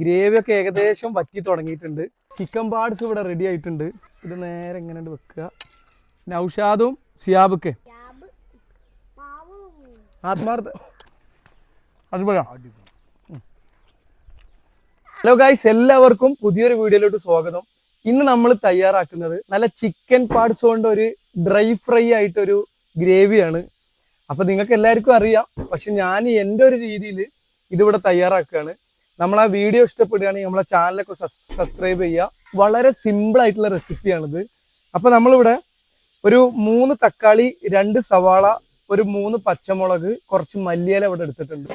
Gravy ഒക്കെ ഏകദേശം വറ്റി തുടങ്ങിയിട്ടുണ്ട്. ചിക്കൻ പാർട്സ് ഇവിടെ റെഡി ആയിട്ടുണ്ട്. ഇത് നേരെ എങ്ങനെ വെക്കുക. നൗഷാദും സിയാബൊക്കെ ആത്മാർത്ഥ അടിപൊളിയാ. ഹലോ ഗൈസ്, എല്ലാവർക്കും പുതിയൊരു വീഡിയോയിലോട്ട് സ്വാഗതം. ഇന്ന് നമ്മൾ തയ്യാറാക്കുന്നത് നല്ല ചിക്കൻ പാർട്സ് കൊണ്ട് ഒരു ഡ്രൈ ഫ്രൈ ആയിട്ടൊരു ഗ്രേവിയാണ്. അപ്പൊ നിങ്ങൾക്ക് എല്ലാവർക്കും അറിയാം, പക്ഷെ ഞാൻ എൻ്റെ ഒരു രീതിയിൽ ഇതിവിടെ തയ്യാറാക്കുകയാണ്. നമ്മൾ ആ വീഡിയോ ഇഷ്ടപ്പെടുകയാണെങ്കിൽ നമ്മളെ ചാനലൊക്കെ സബ്സ്ക്രൈബ് ചെയ്യുക. വളരെ സിമ്പിൾ ആയിട്ടുള്ള റെസിപ്പിയാണിത്. അപ്പൊ നമ്മളിവിടെ ഒരു 3 തക്കാളി, 2 സവാള, ഒരു 3 പച്ചമുളക്, കുറച്ച് മല്ലിയില ഇവിടെ എടുത്തിട്ടുണ്ട്.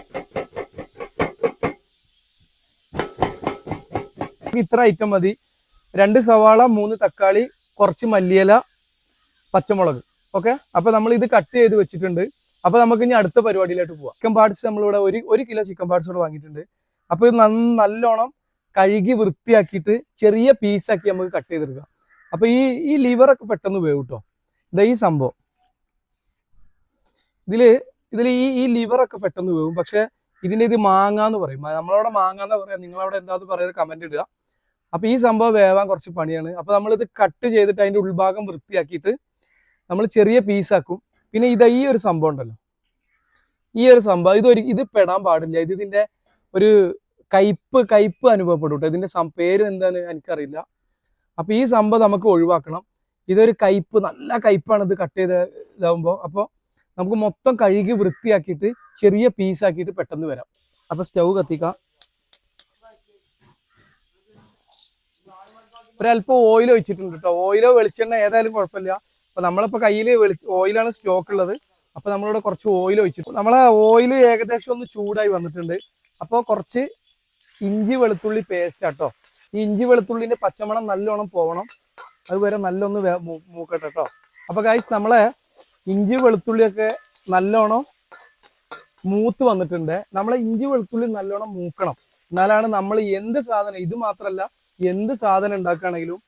ഇത്ര ഐറ്റം മതി. 2 സവാള, 3 തക്കാളി, കുറച്ച് മല്ലിയില, പച്ചമുളക്. ഓക്കെ, അപ്പൊ നമ്മൾ ഇത് കട്ട് ചെയ്ത് വെച്ചിട്ടുണ്ട്. അപ്പൊ നമുക്ക് ഇനി അടുത്ത പരിപാടിയിലോട്ട് പോവാം. ചിക്കൻ പാർട്സ് നമ്മളിവിടെ ഒരു കിലോ ചിക്കൻ പാർട്സ് ഇവിടെ വാങ്ങിയിട്ടുണ്ട്. അപ്പൊ ഇത് നല്ലോണം കഴുകി വൃത്തിയാക്കിയിട്ട് ചെറിയ പീസാക്കി നമുക്ക് കട്ട് ചെയ്തെടുക്കാം. അപ്പൊ ഈ ലിവറൊക്കെ പെട്ടെന്ന് വേവും കേട്ടോ. ഇതാ ഈ സംഭവം, ഇതിൽ ഈ ലിവറൊക്കെ പെട്ടെന്ന് വേവും. പക്ഷെ ഇത് മാങ്ങാന്ന് പറയും. നമ്മളവിടെ മാങ്ങാന്ന് പറയാം, നിങ്ങളവിടെ എന്താന്ന് പറയുന്നത് കമന്റ് ഇടുക. അപ്പൊ ഈ സംഭവം വേവാൻ കുറച്ച് പണിയാണ്. അപ്പൊ നമ്മളിത് കട്ട് ചെയ്തിട്ട് അതിന്റെ ഉൾഭാഗം വൃത്തിയാക്കിയിട്ട് നമ്മൾ ചെറിയ പീസാക്കും. പിന്നെ ഈ ഒരു സംഭവം ഉണ്ടല്ലോ, ഈ ഒരു സംഭവം ഇത് പെടാൻ പാടില്ല. ഇതിന്റെ ഒരു കയ്പ്പ് അനുഭവപ്പെടും കേട്ടോ. ഇതിന്റെ പേര് എന്താന്ന് എനിക്കറിയില്ല. അപ്പൊ ഈ സംഭവം നമുക്ക് ഒഴിവാക്കണം. ഇതൊരു നല്ല കയ്പ്പാണ് ഇത് കട്ട് ചെയ്ത് ഇതാവുമ്പോൾ. അപ്പോൾ നമുക്ക് മൊത്തം കഴുകി വൃത്തിയാക്കിയിട്ട് ചെറിയ പീസാക്കിയിട്ട് പെട്ടെന്ന് വരാം. അപ്പൊ സ്റ്റൗ കത്തിക്കാം. ഒരല്പം ഓയിൽ ഒഴിച്ചിട്ടുണ്ട് കേട്ടോ. ഓയിലോ വെളിച്ചെണ്ണ ഏതായാലും കുഴപ്പമില്ല. അപ്പൊ നമ്മളിപ്പോ കയ്യിൽ ഓയിലാണ് സ്റ്റോക്ക് ഉള്ളത്. അപ്പൊ നമ്മളിവിടെ കുറച്ച് ഓയിൽ ഒഴിച്ചിട്ട് നമ്മളെ ഓയിൽ ഏകദേശം ഒന്ന് ചൂടായി വന്നിട്ടുണ്ട്. അപ്പോൾ കുറച്ച് ഇഞ്ചി വെളുത്തുള്ളി പേസ്റ്റ് ആട്ടോ. ഈ ഇഞ്ചി വെളുത്തുള്ളിന്റെ പച്ചമണം നല്ലോണം പോവണം. അതുവരെ നല്ലൊന്ന് മൂക്കട്ടെ കേട്ടോ. അപ്പൊ ഗൈസ്, നമ്മളെ ഇഞ്ചി വെളുത്തുള്ളിയൊക്കെ നല്ലോണം മൂത്ത് വന്നിട്ടുണ്ട്. നമ്മളെ ഇഞ്ചി വെളുത്തുള്ളി നല്ലോണം മൂക്കണം. എന്നാലാണ് നമ്മൾ എന്ത് സാധനം, ഇത് മാത്രമല്ല എന്ത് സാധനം ഉണ്ടാക്കുകയാണെങ്കിലും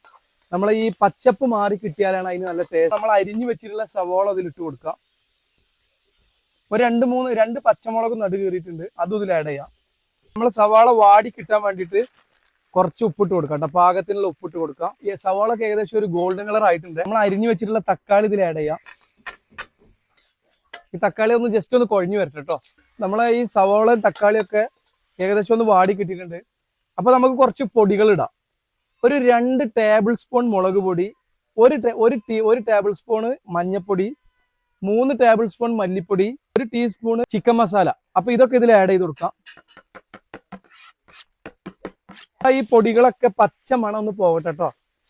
നമ്മളെ ഈ പച്ചപ്പ് മാറി കിട്ടിയാലാണ് അതിന് നല്ല ടേസ്റ്റ്. നമ്മൾ അരിഞ്ഞു വെച്ചിട്ടുള്ള സവോള അതിലിട്ട് കൊടുക്കാം. ഒരു 2 പച്ചമുളക് നടു കീറിയിട്ടുണ്ട്, അതും ഇതിൽ ആഡ് ചെയ്യാം. നമ്മളെ സവാള വാടി കിട്ടാൻ വേണ്ടിയിട്ട് കുറച്ച് ഉപ്പിട്ട് കൊടുക്കാം കേട്ടോ. പാകത്തിനുള്ള ഉപ്പിട്ട് കൊടുക്കാം. ഈ സവാളൊക്കെ ഏകദേശം ഒരു ഗോൾഡൻ കളർ ആയിട്ടുണ്ട്. നമ്മൾ അരിഞ്ഞു വെച്ചിട്ടുള്ള തക്കാളി ഇതിൽ ആഡ് ചെയ്യാം. ഈ തക്കാളി ഒന്ന് ജസ്റ്റ് ഒന്ന് കുഴഞ്ഞു വരട്ടെ കേട്ടോ. നമ്മളെ ഈ സവാളയും തക്കാളിയൊക്കെ ഏകദേശം ഒന്ന് വാടി കിട്ടിയിട്ടുണ്ട്. അപ്പൊ നമുക്ക് കുറച്ച് പൊടികൾ ഇടാം. ഒരു 2 ടേബിൾ സ്പൂൺ മുളക് പൊടി, ഒരു ടേബിൾ സ്പൂണ് മഞ്ഞൾപ്പൊടി, 3 ടേബിൾ സ്പൂൺ മല്ലിപ്പൊടി, 1 ടീസ്പൂൺ ചിക്കൻ മസാല. അപ്പൊ ഇതൊക്കെ ഇതിൽ ആഡ് ചെയ്ത് കൊടുക്കാം. ഈ പൊടികളൊക്കെ പച്ച മണം ഒന്ന് പോകട്ടെ കേട്ടോ.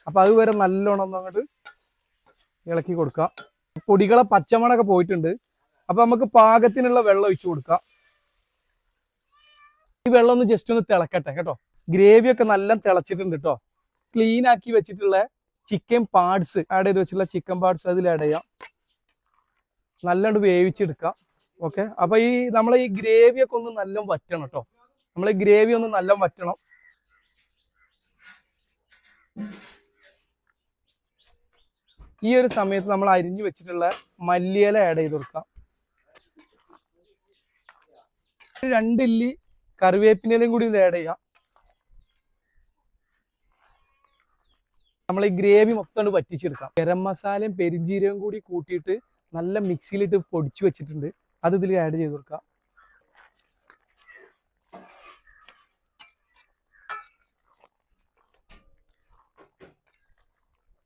അപ്പൊ അതുവരെ നല്ലോണം ഒന്ന് അങ്ങോട്ട് ഇളക്കി കൊടുക്കാം. പൊടികളെ പച്ചമണൊക്കെ പോയിട്ടുണ്ട്. അപ്പൊ നമുക്ക് പാകത്തിനുള്ള വെള്ളം ഒഴിച്ചു കൊടുക്കാം. ഈ വെള്ളം ഒന്ന് ജസ്റ്റ് ഒന്ന് തിളക്കട്ടെ കേട്ടോ. ഗ്രേവി ഒക്കെ നല്ല തിളച്ചിട്ടുണ്ട് കേട്ടോ. ക്ലീൻ ആക്കി വെച്ചിട്ടുള്ള ചിക്കൻ പാർട്സ് ആഡ് ചെയ്ത് വെച്ചിട്ടുള്ള ചിക്കൻ പാർട്സ് അതിൽ ആഡ് ചെയ്യാം. നല്ലോണം വേവിച്ചെടുക്കാം. ഓക്കെ, അപ്പൊ നമ്മളെ ഈ ഗ്രേവി ഒക്കെ ഒന്ന് നല്ല വറ്റണം കേട്ടോ. നമ്മളെ ഗ്രേവി ഒന്ന് നല്ല വറ്റണം. ഈ ഒരു സമയത്ത് നമ്മൾ അരിഞ്ഞു വെച്ചിട്ടുള്ള മല്ലിയില ആഡ് ചെയ്ത് കൊടുക്കാം. 2 ഇല്ലി കറിവേപ്പിനയിലും കൂടി ഇത് ആഡ് ചെയ്യാം. നമ്മൾ ഈ ഗ്രേവി മൊത്തം വറ്റിച്ചെടുക്കാം. ഗരം മസാലയും പെരിഞ്ജീരകവും കൂടി കൂട്ടിയിട്ട് നല്ല മിക്സിയിലിട്ട് പൊടിച്ചു വെച്ചിട്ടുണ്ട്, അത് ഇതിൽ ആഡ് ചെയ്ത് കൊടുക്കാം.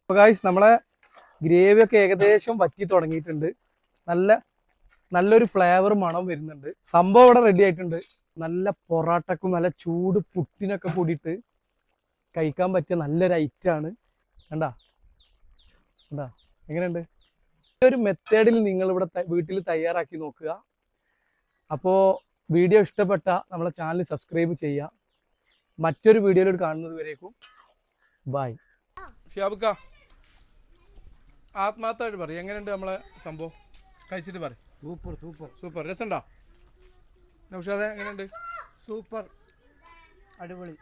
അപ്പോൾ ഗായ്സ്, നമ്മളെ ഗ്രേവി ഒക്കെ ഏകദേശം വറ്റി തുടങ്ങിയിട്ടുണ്ട്. നല്ലൊരു ഫ്ലേവർ മണം വരുന്നുണ്ട്. സംഭവം ഇവിടെ റെഡി ആയിട്ടുണ്ട്. നല്ല പൊറാട്ടക്കും നല്ല ചൂട് പുട്ടിനൊക്കെ കൂടിയിട്ട് കഴിക്കാൻ പറ്റിയ നല്ലൊരു ഐറ്റാണ്. കണ്ടാ എങ്ങനെയുണ്ട്? ഈ ഒരു മെത്തേഡിൽ നിങ്ങൾ ഇവിടെ വീട്ടിൽ തയ്യാറാക്കി നോക്കുക. അപ്പോൾ വീഡിയോ ഇഷ്ടപ്പെട്ട നമ്മളെ ചാനൽ സബ്സ്ക്രൈബ് ചെയ്യുക. മറ്റൊരു വീഡിയോയിലോട്ട് കാണുന്നത് വരേക്കും ബൈ. ഷിയാബുക്ക, ആത്മാർത്ഥമായിട്ട് പറയും, എങ്ങനെയുണ്ട് നമ്മളെ സംഭവം? കഴിച്ചിട്ട് പറയും. സൂപ്പർ രസമുണ്ടോ? നൗഷാദേ, എങ്ങനെയുണ്ട്? സൂപ്പർ, അടിപൊളി.